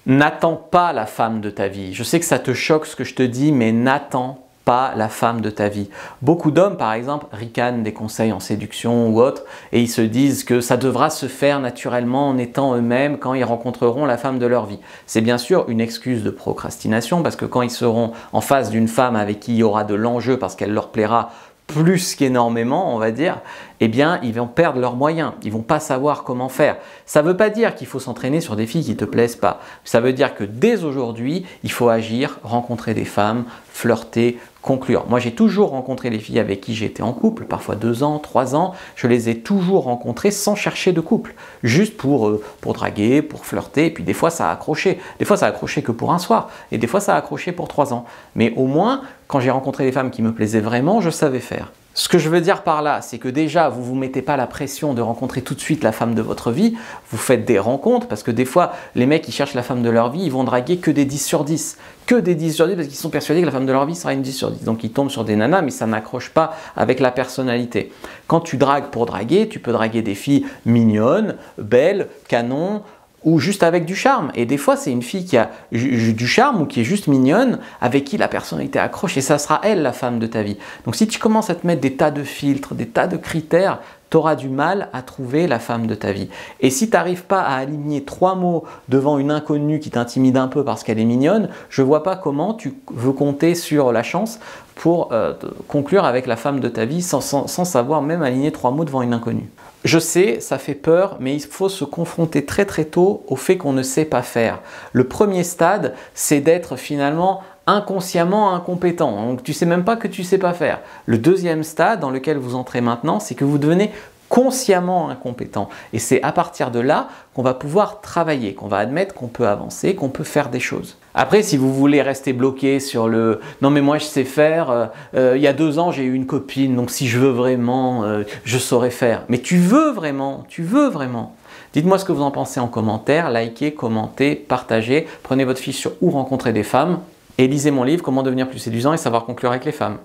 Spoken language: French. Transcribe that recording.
N'attends pas la femme de ta vie. Je sais que ça te choque ce que je te dis, mais n'attends pas la femme de ta vie. Beaucoup d'hommes, par exemple, ricanent des conseils en séduction ou autre, et ils se disent que ça devra se faire naturellement en étant eux-mêmes quand ils rencontreront la femme de leur vie. C'est bien sûr une excuse de procrastination, parce que quand ils seront en face d'une femme avec qui il y aura de l'enjeu, parce qu'elle leur plaira plus qu'énormément, on va dire, eh bien, ils vont perdre leurs moyens. Ils vont pas savoir comment faire. Ça ne veut pas dire qu'il faut s'entraîner sur des filles qui ne te plaisent pas. Ça veut dire que dès aujourd'hui, il faut agir, rencontrer des femmes, flirter, conclure. Moi, j'ai toujours rencontré les filles avec qui j'étais en couple, parfois 2 ans, 3 ans. Je les ai toujours rencontrées sans chercher de couple, juste pour draguer, pour flirter. Et puis des fois, ça a accroché. Des fois, ça a accroché que pour un soir. Et des fois, ça a accroché pour 3 ans. Mais au moins, quand j'ai rencontré des femmes qui me plaisaient vraiment, je savais faire. Ce que je veux dire par là, c'est que déjà, vous ne vous mettez pas la pression de rencontrer tout de suite la femme de votre vie. Vous faites des rencontres parce que des fois, les mecs qui cherchent la femme de leur vie, ils vont draguer que des 10 sur 10. Que des 10 sur 10 parce qu'ils sont persuadés que la femme de leur vie sera une 10 sur 10. Donc ils tombent sur des nanas, mais ça n'accroche pas avec la personnalité. Quand tu dragues pour draguer, tu peux draguer des filles mignonnes, belles, canons, ou juste avec du charme. Et des fois, c'est une fille qui a du charme ou qui est juste mignonne, avec qui la personnalité accroche, et ça sera elle la femme de ta vie. Donc si tu commences à te mettre des tas de filtres, des tas de critères, tu auras du mal à trouver la femme de ta vie. Et si tu n'arrives pas à aligner 3 mots devant une inconnue qui t'intimide un peu parce qu'elle est mignonne, je ne vois pas comment tu veux compter sur la chance pour conclure avec la femme de ta vie sans savoir même aligner 3 mots devant une inconnue. Je sais, ça fait peur, mais il faut se confronter très très tôt au fait qu'on ne sait pas faire. Le premier stade, c'est d'être finalement inconsciemment incompétent. Donc tu ne sais même pas que tu ne sais pas faire. Le deuxième stade dans lequel vous entrez maintenant, c'est que vous devenez consciemment incompétent. Et c'est à partir de là qu'on va pouvoir travailler, qu'on va admettre qu'on peut avancer, qu'on peut faire des choses. Après, si vous voulez rester bloqué sur le « non mais moi je sais faire, il y a 2 ans j'ai eu une copine, donc si je veux vraiment, je saurais faire ». Mais tu veux vraiment. Dites-moi ce que vous en pensez en commentaire, likez, commentez, partagez, prenez votre fiche sur où rencontrer des femmes et lisez mon livre « Comment devenir plus séduisant et savoir conclure avec les femmes ».